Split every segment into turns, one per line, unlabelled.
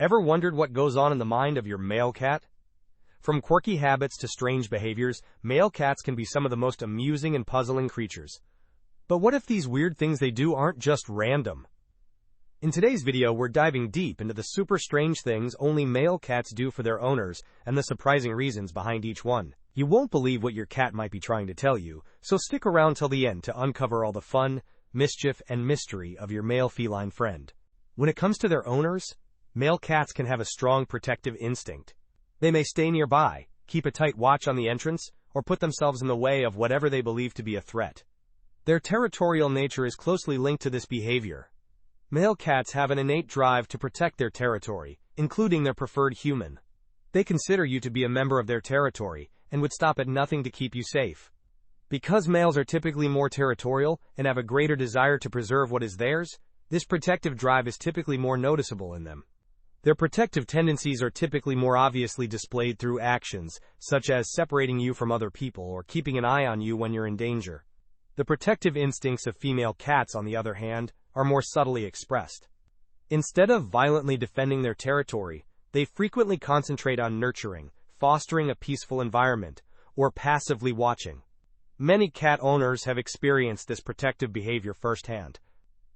Ever wondered what goes on in the mind of your male cat? From quirky habits to strange behaviors, male cats can be some of the most amusing and puzzling creatures. But what if these weird things they do aren't just random? In today's video, we're diving deep into the super strange things only male cats do for their owners and the surprising reasons behind each one. You won't believe what your cat might be trying to tell you, so stick around till the end to uncover all the fun, mischief, and mystery of your male feline friend. When it comes to their owners, male cats can have a strong protective instinct. They may stay nearby, keep a tight watch on the entrance, or put themselves in the way of whatever they believe to be a threat. Their territorial nature is closely linked to this behavior. Male cats have an innate drive to protect their territory, including their preferred human. They consider you to be a member of their territory and would stop at nothing to keep you safe. Because males are typically more territorial and have a greater desire to preserve what is theirs, this protective drive is typically more noticeable in them. Their protective tendencies are typically more obviously displayed through actions, such as separating you from other people or keeping an eye on you when you're in danger. The protective instincts of female cats, on the other hand, are more subtly expressed. Instead of violently defending their territory, they frequently concentrate on nurturing, fostering a peaceful environment, or passively watching. Many cat owners have experienced this protective behavior firsthand.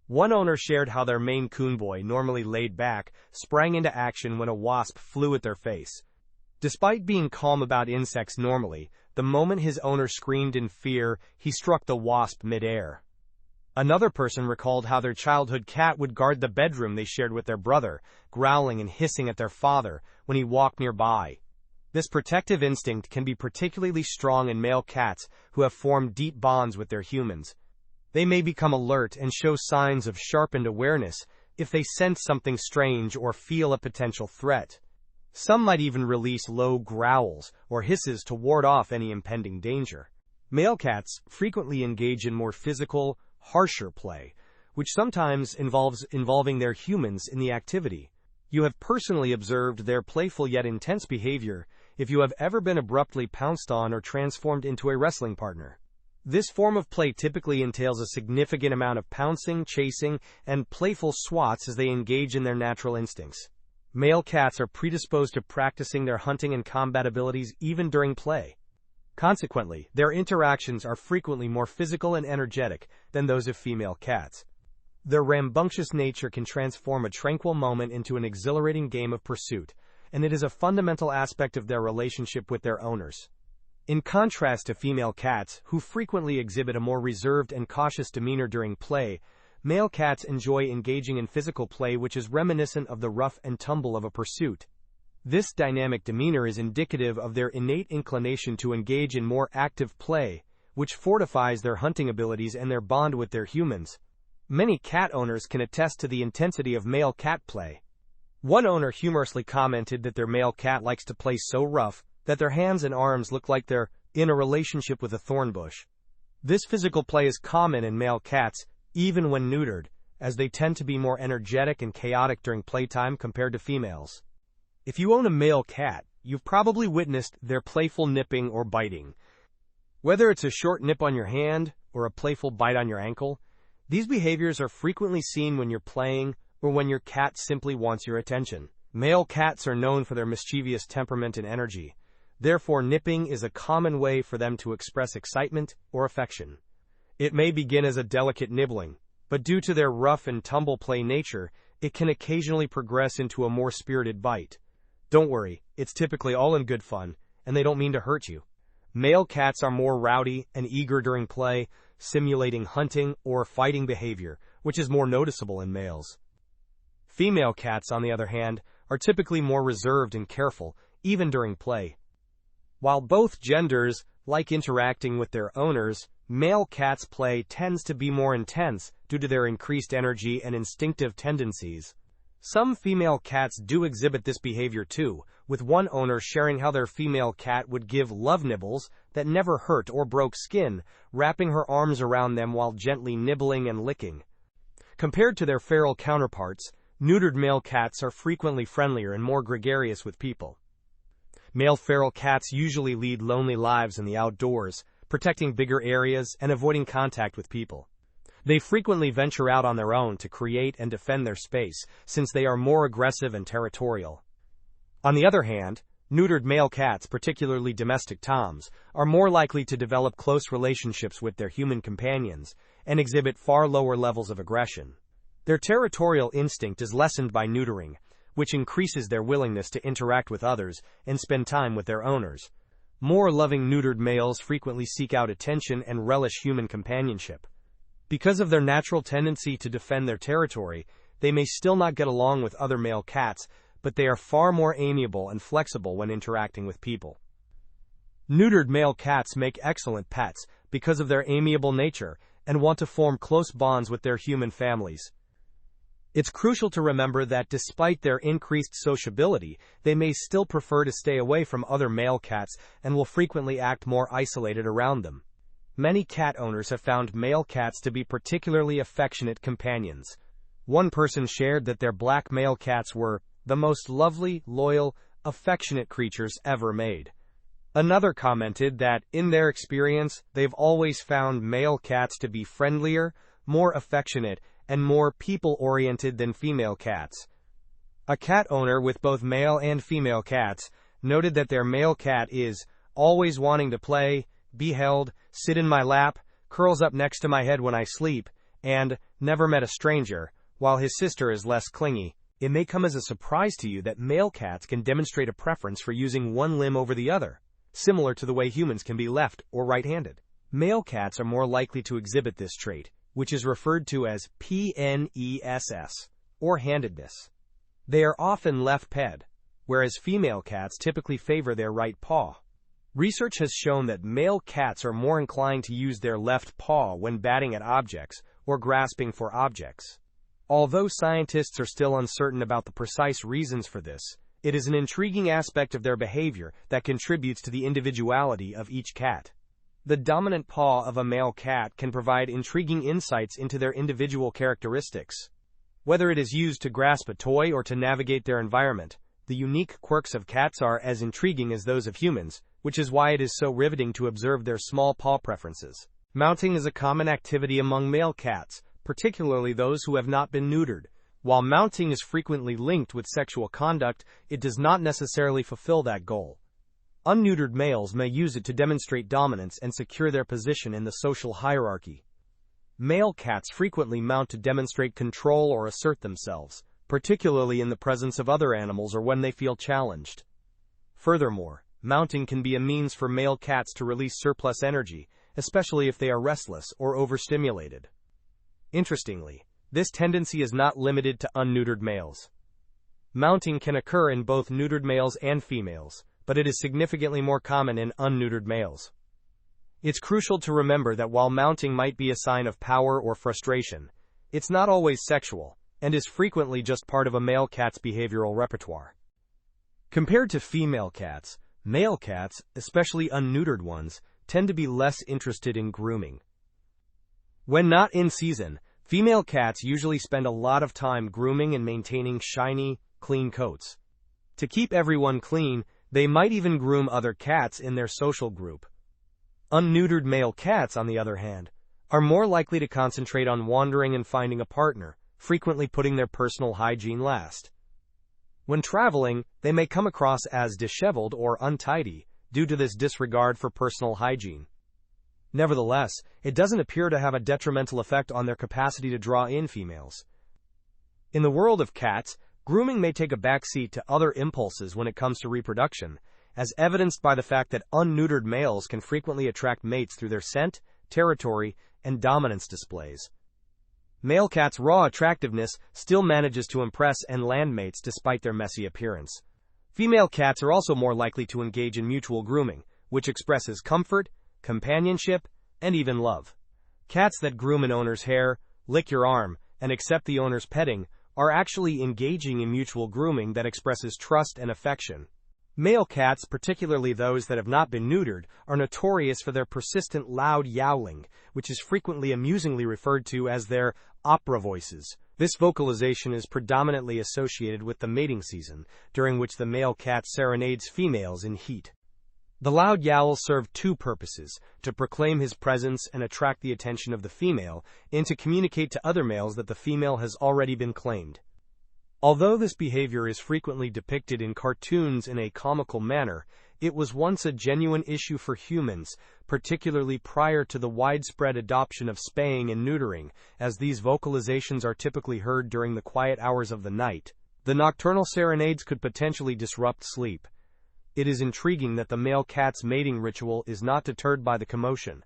One owner shared how their Maine Coon boy, normally laid back, sprang into action when a wasp flew at their face. Despite being calm about insects normally, the moment his owner screamed in fear, he struck the wasp mid-air. Another person recalled how their childhood cat would guard the bedroom they shared with their brother, growling and hissing at their father when he walked nearby. This protective instinct can be particularly strong in male cats who have formed deep bonds with their humans. They may become alert and show signs of sharpened awareness if they sense something strange or feel a potential threat. Some might even release low growls or hisses to ward off any impending danger. Male cats frequently engage in more physical, harsher play, which sometimes involving their humans in the activity. You have personally observed their playful yet intense behavior if you have ever been abruptly pounced on or transformed into a wrestling partner. This form of play typically entails a significant amount of pouncing, chasing, and playful swats as they engage in their natural instincts. Male cats are predisposed to practicing their hunting and combat abilities even during play. Consequently, their interactions are frequently more physical and energetic than those of female cats. Their rambunctious nature can transform a tranquil moment into an exhilarating game of pursuit, and it is a fundamental aspect of their relationship with their owners. In contrast to female cats, who frequently exhibit a more reserved and cautious demeanor during play, male cats enjoy engaging in physical play which is reminiscent of the rough and tumble of a pursuit. This dynamic demeanor is indicative of their innate inclination to engage in more active play, which fortifies their hunting abilities and their bond with their humans. Many cat owners can attest to the intensity of male cat play. One owner humorously commented that their male cat likes to play so rough that their hands and arms look like they're in a relationship with a thorn bush. This physical play is common in male cats, even when neutered, as they tend to be more energetic and chaotic during playtime compared to females. If you own a male cat, you've probably witnessed their playful nipping or biting. Whether it's a short nip on your hand or a playful bite on your ankle, these behaviors are frequently seen when you're playing or when your cat simply wants your attention. Male cats are known for their mischievous temperament and energy. Therefore, nipping is a common way for them to express excitement or affection. It may begin as a delicate nibbling, but due to their rough and tumble play nature, it can occasionally progress into a more spirited bite. Don't worry, it's typically all in good fun, and they don't mean to hurt you. Male cats are more rowdy and eager during play, simulating hunting or fighting behavior, which is more noticeable in males. Female cats, on the other hand, are typically more reserved and careful, even during play. While both genders like interacting with their owners, male cats' play tends to be more intense due to their increased energy and instinctive tendencies. Some female cats do exhibit this behavior too, with one owner sharing how their female cat would give love nibbles that never hurt or broke skin, wrapping her arms around them while gently nibbling and licking. Compared to their feral counterparts, neutered male cats are frequently friendlier and more gregarious with people. Male feral cats usually lead lonely lives in the outdoors, protecting bigger areas and avoiding contact with people. They frequently venture out on their own to create and defend their space, since they are more aggressive and territorial. On the other hand, neutered male cats, particularly domestic toms, are more likely to develop close relationships with their human companions and exhibit far lower levels of aggression. Their territorial instinct is lessened by neutering, which increases their willingness to interact with others and spend time with their owners. More loving neutered males frequently seek out attention and relish human companionship. Because of their natural tendency to defend their territory, they may still not get along with other male cats, but they are far more amiable and flexible when interacting with people. Neutered male cats make excellent pets because of their amiable nature and want to form close bonds with their human families. It's crucial to remember that despite their increased sociability, they may still prefer to stay away from other male cats and will frequently act more isolated around them. Many cat owners have found male cats to be particularly affectionate companions. One person shared that their black male cats were the most lovely, loyal, affectionate creatures ever made. Another commented that, in their experience, they've always found male cats to be friendlier, more affectionate, and more people-oriented than female cats. A cat owner with both male and female cats noted that their male cat is always wanting to play, be held, sit in my lap, curls up next to my head when I sleep, and never met a stranger, while his sister is less clingy. It may come as a surprise to you that male cats can demonstrate a preference for using one limb over the other, similar to the way humans can be left or right-handed. Male cats are more likely to exhibit this trait, which is referred to as PNESS, or handedness. They are often left-ped, whereas female cats typically favor their right paw. Research has shown that male cats are more inclined to use their left paw when batting at objects or grasping for objects. Although scientists are still uncertain about the precise reasons for this, it is an intriguing aspect of their behavior that contributes to the individuality of each cat. The dominant paw of a male cat can provide intriguing insights into their individual characteristics. Whether it is used to grasp a toy or to navigate their environment, the unique quirks of cats are as intriguing as those of humans, which is why it is so riveting to observe their small paw preferences. Mounting is a common activity among male cats, particularly those who have not been neutered. While mounting is frequently linked with sexual conduct, it does not necessarily fulfill that goal. Unneutered males may use it to demonstrate dominance and secure their position in the social hierarchy. Male cats frequently mount to demonstrate control or assert themselves, particularly in the presence of other animals or when they feel challenged. Furthermore, mounting can be a means for male cats to release surplus energy, especially if they are restless or overstimulated. Interestingly, this tendency is not limited to unneutered males. Mounting can occur in both neutered males and females, but it is significantly more common in unneutered males. It's crucial to remember that while mounting might be a sign of power or frustration, it's not always sexual, and is frequently just part of a male cat's behavioral repertoire. Compared to female cats, male cats, especially unneutered ones, tend to be less interested in grooming. When not in season, female cats usually spend a lot of time grooming and maintaining shiny, clean coats. To keep everyone clean, they might even groom other cats in their social group. Unneutered male cats, on the other hand, are more likely to concentrate on wandering and finding a partner, frequently putting their personal hygiene last. When traveling, they may come across as disheveled or untidy due to this disregard for personal hygiene. Nevertheless, it doesn't appear to have a detrimental effect on their capacity to draw in females. In the world of cats, grooming may take a backseat to other impulses when it comes to reproduction, as evidenced by the fact that unneutered males can frequently attract mates through their scent, territory, and dominance displays. Male cats' raw attractiveness still manages to impress and land mates despite their messy appearance. Female cats are also more likely to engage in mutual grooming, which expresses comfort, companionship, and even love. Cats that groom an owner's hair, lick your arm, and accept the owner's petting are actually engaging in mutual grooming that expresses trust and affection. Male cats, particularly those that have not been neutered, are notorious for their persistent loud yowling, which is frequently amusingly referred to as their opera voices. This vocalization is predominantly associated with the mating season, during which the male cat serenades females in heat. The loud yowls serve two purposes: to proclaim his presence and attract the attention of the female, and to communicate to other males that the female has already been claimed. Although this behavior is frequently depicted in cartoons in a comical manner, it was once a genuine issue for humans, particularly prior to the widespread adoption of spaying and neutering, as these vocalizations are typically heard during the quiet hours of the night. The nocturnal serenades could potentially disrupt sleep. It is intriguing that the male cat's mating ritual is not deterred by the commotion.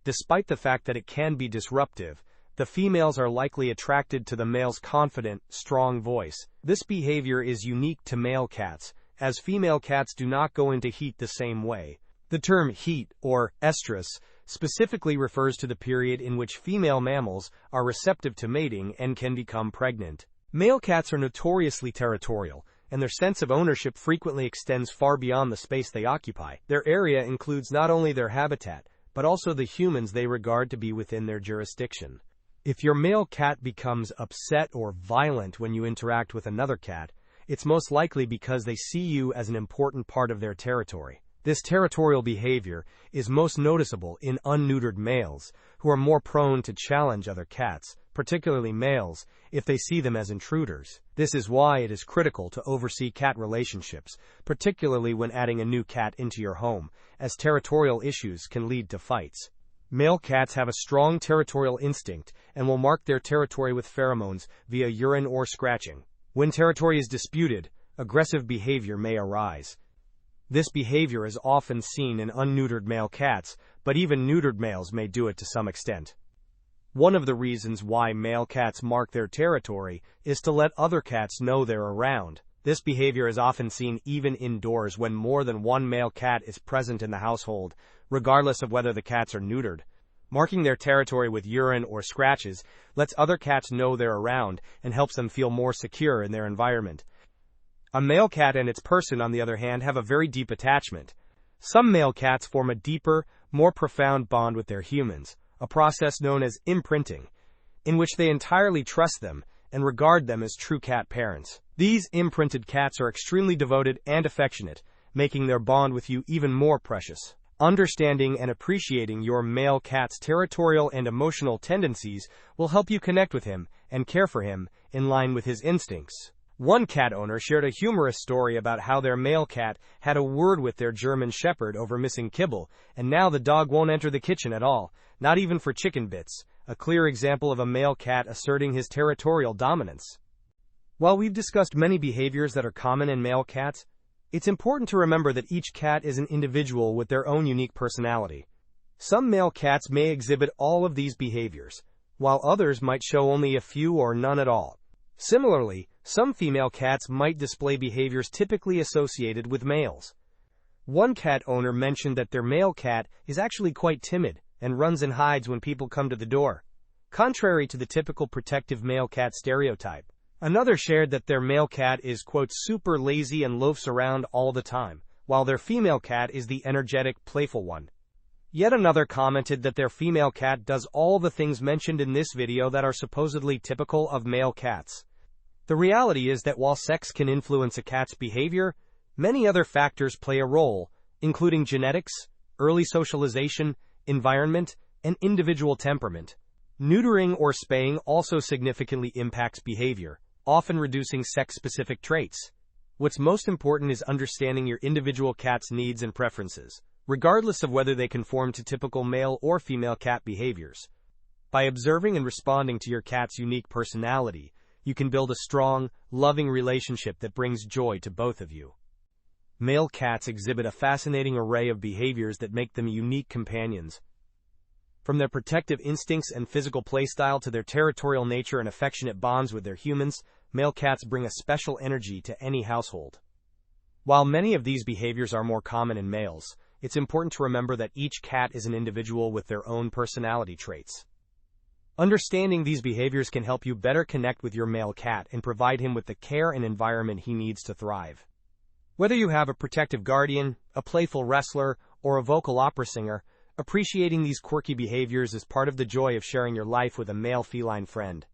Despite the fact that it can be disruptive, the females are likely attracted to the male's confident, strong voice. This behavior is unique to male cats, as female cats do not go into heat the same way. The term heat, or estrus, specifically refers to the period in which female mammals are receptive to mating and can become pregnant. Male cats are notoriously territorial, and their sense of ownership frequently extends far beyond the space they occupy. Their area includes not only their habitat, but also the humans they regard to be within their jurisdiction. If your male cat becomes upset or violent when you interact with another cat, it's most likely because they see you as an important part of their territory. This territorial behavior is most noticeable in unneutered males, who are more prone to challenge other cats, particularly males, if they see them as intruders. This is why it is critical to oversee cat relationships, particularly when adding a new cat into your home, as territorial issues can lead to fights. Male cats have a strong territorial instinct and will mark their territory with pheromones via urine or scratching. When territory is disputed, aggressive behavior may arise. This behavior is often seen in unneutered male cats, but even neutered males may do it to some extent. One of the reasons why male cats mark their territory is to let other cats know they're around. This behavior is often seen even indoors when more than one male cat is present in the household, regardless of whether the cats are neutered. Marking their territory with urine or scratches lets other cats know they're around and helps them feel more secure in their environment. A male cat and its person, on the other hand, have a very deep attachment. Some male cats form a deeper, more profound bond with their humans, a process known as imprinting, in which they entirely trust them and regard them as true cat parents. These imprinted cats are extremely devoted and affectionate, making their bond with you even more precious. Understanding and appreciating your male cat's territorial and emotional tendencies will help you connect with him and care for him in line with his instincts. One cat owner shared a humorous story about how their male cat had a word with their German Shepherd over missing kibble, and now the dog won't enter the kitchen at all, not even for chicken bits, a clear example of a male cat asserting his territorial dominance. While we've discussed many behaviors that are common in male cats, it's important to remember that each cat is an individual with their own unique personality. Some male cats may exhibit all of these behaviors, while others might show only a few or none at all. Similarly, some female cats might display behaviors typically associated with males. One cat owner mentioned that their male cat is actually quite timid and runs and hides when people come to the door, contrary to the typical protective male cat stereotype. Another shared that their male cat is, quote, super lazy and loafs around all the time, while their female cat is the energetic, playful one. Yet another commented that their female cat does all the things mentioned in this video that are supposedly typical of male cats. The reality is that while sex can influence a cat's behavior, many other factors play a role, including genetics, early socialization, environment, and individual temperament. Neutering or spaying also significantly impacts behavior, often reducing sex-specific traits. What's most important is understanding your individual cat's needs and preferences, regardless of whether they conform to typical male or female cat behaviors. By observing and responding to your cat's unique personality, you can build a strong, loving relationship that brings joy to both of you. Male cats exhibit a fascinating array of behaviors that make them unique companions. From their protective instincts and physical playstyle to their territorial nature and affectionate bonds with their humans, male cats bring a special energy to any household. While many of these behaviors are more common in males, it's important to remember that each cat is an individual with their own personality traits. Understanding these behaviors can help you better connect with your male cat and provide him with the care and environment he needs to thrive. Whether you have a protective guardian, a playful wrestler, or a vocal opera singer, appreciating these quirky behaviors is part of the joy of sharing your life with a male feline friend.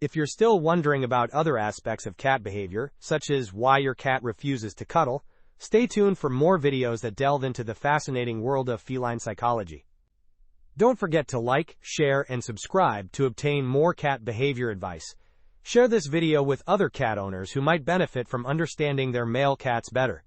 If you're still wondering about other aspects of cat behavior, such as why your cat refuses to cuddle, Stay tuned for more videos that delve into the fascinating world of feline psychology. Don't forget to like, share, and subscribe to obtain more cat behavior advice. Share this video with other cat owners who might benefit from understanding their male cats better.